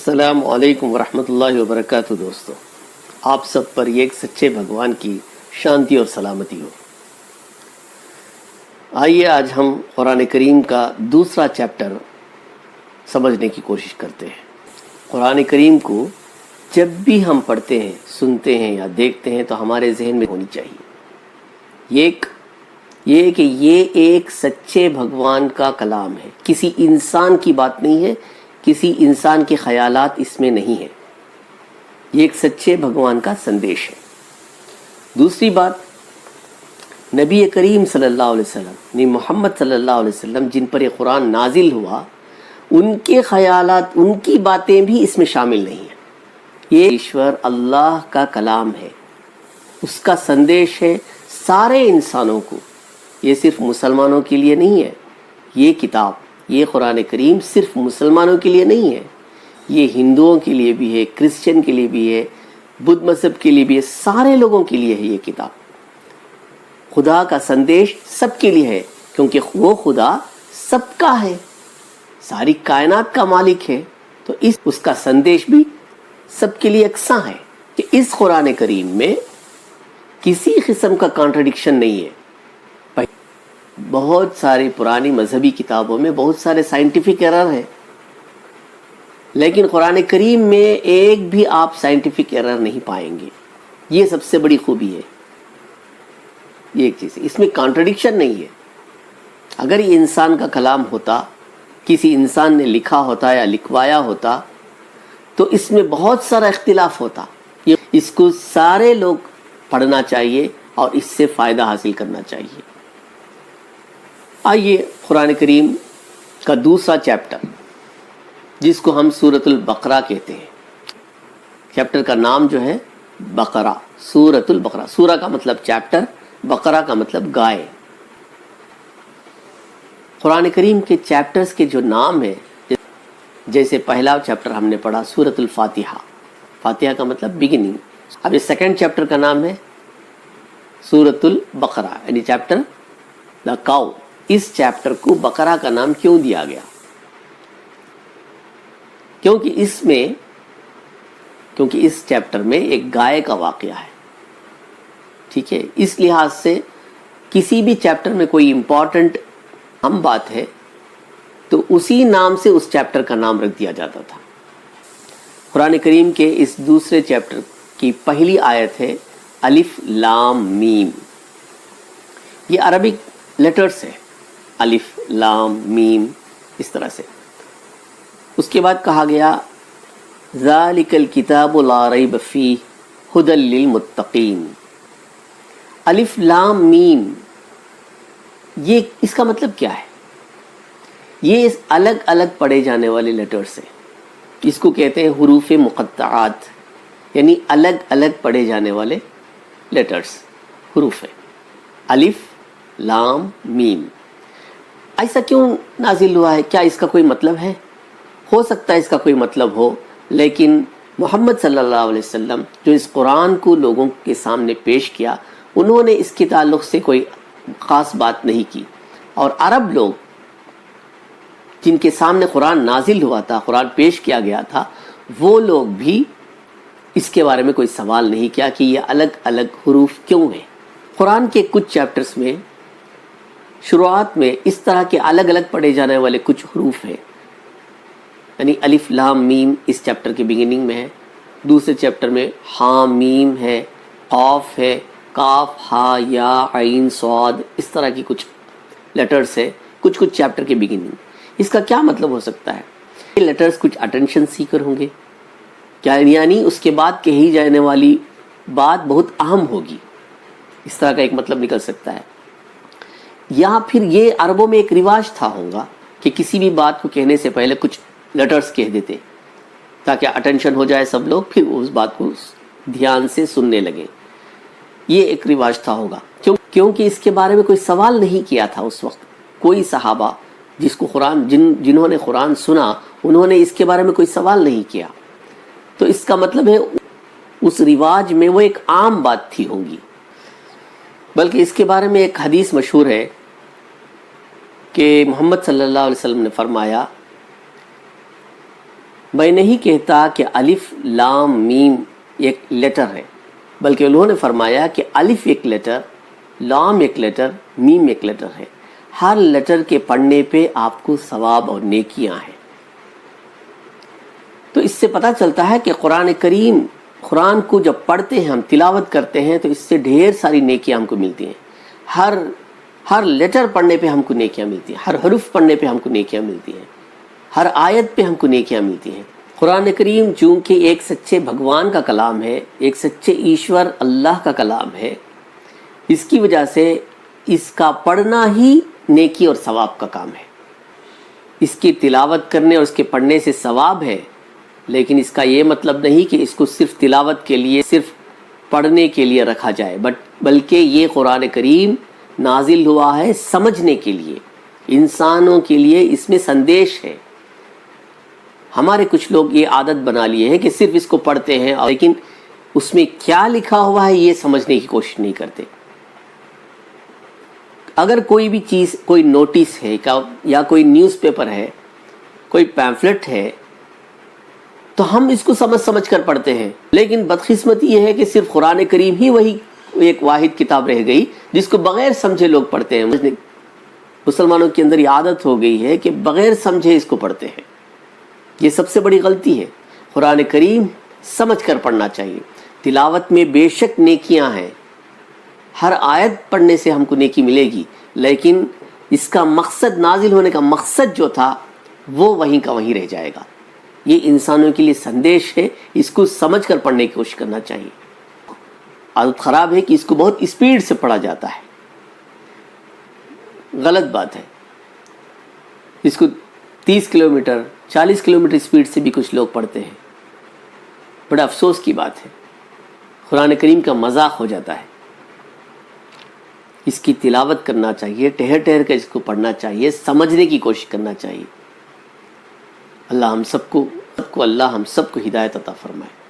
السلام علیکم ورحمۃ اللہ وبرکاتہ۔ دوستو، آپ سب پر ایک سچے بھگوان کی شانتی اور سلامتی ہو۔ آئیے آج ہم قرآن کریم کا دوسرا چیپٹر سمجھنے کی کوشش کرتے ہیں۔ قرآن کریم کو جب بھی ہم پڑھتے ہیں، سنتے ہیں یا دیکھتے ہیں تو ہمارے ذہن میں ہونی چاہیے یہ کہ یہ ایک سچے بھگوان کا کلام ہے، کسی انسان کی بات نہیں ہے، کسی انسان کے خیالات اس میں نہیں ہیں، یہ ایک سچے بھگوان کا سندیش ہے۔ دوسری بات، نبی کریم صلی اللہ علیہ وسلم یعنی محمد صلی اللہ علیہ وسلم جن پر یہ قرآن نازل ہوا، ان کے خیالات، ان کی باتیں بھی اس میں شامل نہیں ہیں۔ یہ ایشور اللہ کا کلام ہے، اس کا سندیش ہے سارے انسانوں کو، یہ صرف مسلمانوں کے لیے نہیں ہے۔ یہ کتاب، یہ قرآن کریم صرف مسلمانوں کے لیے نہیں ہے، یہ ہندوؤں کے لیے بھی ہے، کرسچن کے لیے بھی ہے، بدھ مذہب کے لیے بھی ہے، سارے لوگوں کے لیے ہے یہ کتاب۔ خدا کا سندیش سب کے لیے ہے، کیونکہ وہ خدا سب کا ہے، ساری کائنات کا مالک ہے، تو اس کا سندیش بھی سب کے لیے یکساں ہے کہ اس قرآن کریم میں کسی قسم کا کانٹرڈکشن نہیں ہے۔ بہت ساری پرانی مذہبی کتابوں میں بہت سارے سائنٹیفک ایرر ہیں، لیکن قرآن کریم میں ایک بھی آپ سائنٹیفک ایرر نہیں پائیں گے۔ یہ سب سے بڑی خوبی ہے، یہ ایک چیز ہے، اس میں کانٹرڈکشن نہیں ہے۔ اگر یہ انسان کا کلام ہوتا، کسی انسان نے لکھا ہوتا یا لکھوایا ہوتا تو اس میں بہت سارا اختلاف ہوتا۔ اس کو سارے لوگ پڑھنا چاہیے اور اس سے فائدہ حاصل کرنا چاہیے۔ آئیے قرآن کریم کا دوسرا چیپٹر، جس کو ہم سورۃ البقرہ کہتے ہیں، چیپٹر کا نام جو ہے بقرہ، سورۃ البقرہ۔ سورہ کا مطلب چیپٹر، بقرہ کا مطلب گائے۔ قرآن کریم کے چیپٹرز کے جو نام ہے، جیسے پہلا چیپٹر ہم نے پڑھا سورۃ الفاتحہ، فاتحہ کا مطلب بگننگ۔ اب یہ سیکنڈ چیپٹر کا نام ہے سورۃ البقرہ، یعنی chapter the cow. Us chapter کو بقرہ کا نام کیوں دیا گیا؟ کیونکہ اس چیپٹر میں ایک گائے کا واقعہ ہے، ٹھیک ہے۔ اس لحاظ سے کسی بھی چیپٹر میں کوئی امپورٹنٹ اہم بات ہے تو اسی نام سے اس چیپٹر کا نام رکھ دیا جاتا تھا۔ قرآن کریم کے اس دوسرے چیپٹر کی پہلی آیت ہے الف لام میم۔ یہ عربک لیٹرز ہے، الف لام میم، اس طرح سے۔ اس کے بعد کہا گیا ذالک الکتاب لا ریب فیہ ھدی للمتقین۔ الف لام میم، یہ اس کا مطلب کیا ہے؟ یہ الگ الگ پڑھے جانے والے لیٹرز ہیں، اس کو کہتے ہیں حروف مقطعات، یعنی الگ الگ پڑھے جانے والے لیٹرز، حروف ہیں، الف لام میم۔ ایسا کیوں نازل ہوا ہے؟ کیا اس کا کوئی مطلب ہے؟ ہو سکتا ہے اس کا کوئی مطلب ہو، لیکن محمد صلی اللہ علیہ وسلم جو اس قرآن کو لوگوں کے سامنے پیش کیا، انہوں نے اس کے تعلق سے کوئی خاص بات نہیں کی، اور عرب لوگ جن کے سامنے قرآن نازل ہوا تھا، قرآن پیش کیا گیا تھا، وہ لوگ بھی اس کے بارے میں کوئی سوال نہیں کیا کہ یہ الگ الگ حروف کیوں ہیں۔ قرآن کے کچھ چیپٹرز میں شروعات میں اس طرح کے الگ الگ پڑھے جانے والے کچھ حروف ہیں، یعنی الف لام میم اس چیپٹر کے بگننگ میں ہے، دوسرے چیپٹر میں ہاں میم ہے، قاف ہے، کاف ہا یا عین صاد، اس طرح کی کچھ لیٹرز ہے کچھ چیپٹر کے بگننگ۔ اس کا کیا مطلب ہو سکتا ہے؟ یہ لیٹرز کچھ اٹینشن سیکر ہوں گے، کیا یعنی اس کے بعد کہی جانے والی بات بہت اہم ہوگی، اس طرح کا ایک مطلب نکل سکتا ہے۔ یا پھر یہ عربوں میں ایک رواج تھا ہوگا کہ کسی بھی بات کو کہنے سے پہلے کچھ لیٹرز کہہ دیتے تاکہ اٹینشن ہو جائے سب لوگ، پھر اس بات کو دھیان سے سننے لگیں، یہ ایک رواج تھا ہوگا۔ کیونکہ اس کے بارے میں کوئی سوال نہیں کیا تھا اس وقت، کوئی صحابہ جس کو جنہوں نے قرآن سنا، انہوں نے اس کے بارے میں کوئی سوال نہیں کیا، تو اس کا مطلب ہے اس رواج میں وہ ایک عام بات تھی ہوگی۔ بلکہ اس کے بارے میں ایک حدیث مشہور ہے کہ محمد صلی اللہ علیہ وسلم نے فرمایا میں نہیں کہتا کہ الف لام میم ایک لیٹر ہے، بلکہ انہوں نے فرمایا کہ الف ایک لیٹر، لام ایک لیٹر، میم ایک لیٹر ہے، ہر لیٹر کے پڑھنے پہ آپ کو ثواب اور نیکیاں ہیں۔ تو اس سے پتہ چلتا ہے کہ قرآن کو جب پڑھتے ہیں، ہم تلاوت کرتے ہیں، تو اس سے ڈھیر ساری نیکیاں ہم کو ملتی ہیں۔ ہر لیٹر پڑھنے پہ ہم کو نیکیاں ملتی ہیں، ہر حرف پڑھنے پہ ہم کو نیکیاں ملتی ہیں، ہر آیت پہ ہم کو نیکیاں ملتی ہیں۔ قرآن کریم چونکہ ایک سچے بھگوان کا کلام ہے، ایک سچے ایشور اللہ کا کلام ہے، اس کی وجہ سے اس کا پڑھنا ہی نیکی اور ثواب کا کام ہے۔ اس کی تلاوت کرنے اور اس کے پڑھنے سے ثواب ہے، لیکن اس کا یہ مطلب نہیں کہ اس کو صرف تلاوت کے لیے، صرف پڑھنے کے لیے رکھا جائے، بلکہ یہ قرآن کریم نازل ہوا ہے سمجھنے کے لیے، انسانوں کے لیے اس میں سندیش ہے۔ ہمارے کچھ لوگ یہ عادت بنا لیے ہیں کہ صرف اس کو پڑھتے ہیں، لیکن اس میں کیا لکھا ہوا ہے یہ سمجھنے کی کوشش نہیں کرتے۔ اگر کوئی بھی چیز، کوئی نوٹس ہے یا کوئی نیوز پیپر ہے، کوئی پیمفلٹ ہے، تو ہم اس کو سمجھ کر پڑھتے ہیں، لیکن بدقسمتی یہ ہے کہ صرف قرآن کریم ہی وہی ایک واحد کتاب رہ گئی جس کو بغیر سمجھے لوگ پڑھتے ہیں۔ مسلمانوں کے اندر یہ عادت ہو گئی ہے کہ بغیر سمجھے اس کو پڑھتے ہیں، یہ سب سے بڑی غلطی ہے۔ قرآن کریم سمجھ کر پڑھنا چاہیے۔ تلاوت میں بے شک نیکیاں ہیں، ہر آیت پڑھنے سے ہم کو نیکی ملے گی، لیکن اس کا مقصد، نازل ہونے کا مقصد جو تھا وہ وہیں کا وہیں رہ جائے گا۔ یہ انسانوں کے لیے سندیش ہے، اس کو سمجھ کر پڑھنے کی کوشش کرنا چاہیے۔ عادت خراب ہے کہ اس کو بہت اسپیڈ سے پڑھا جاتا ہے، غلط بات ہے۔ اس کو 30 کلومیٹر 40 کلومیٹر اسپیڈ سے بھی کچھ لوگ پڑھتے ہیں، بڑا افسوس کی بات ہے۔ قرآن کریم کا مذاق ہو جاتا ہے۔ اس کی تلاوت کرنا چاہیے، ٹہر ٹہر کر اس کو پڑھنا چاہیے، سمجھنے کی کوشش کرنا چاہیے۔ اللہ ہم سب کو ہدایت عطا فرمائے۔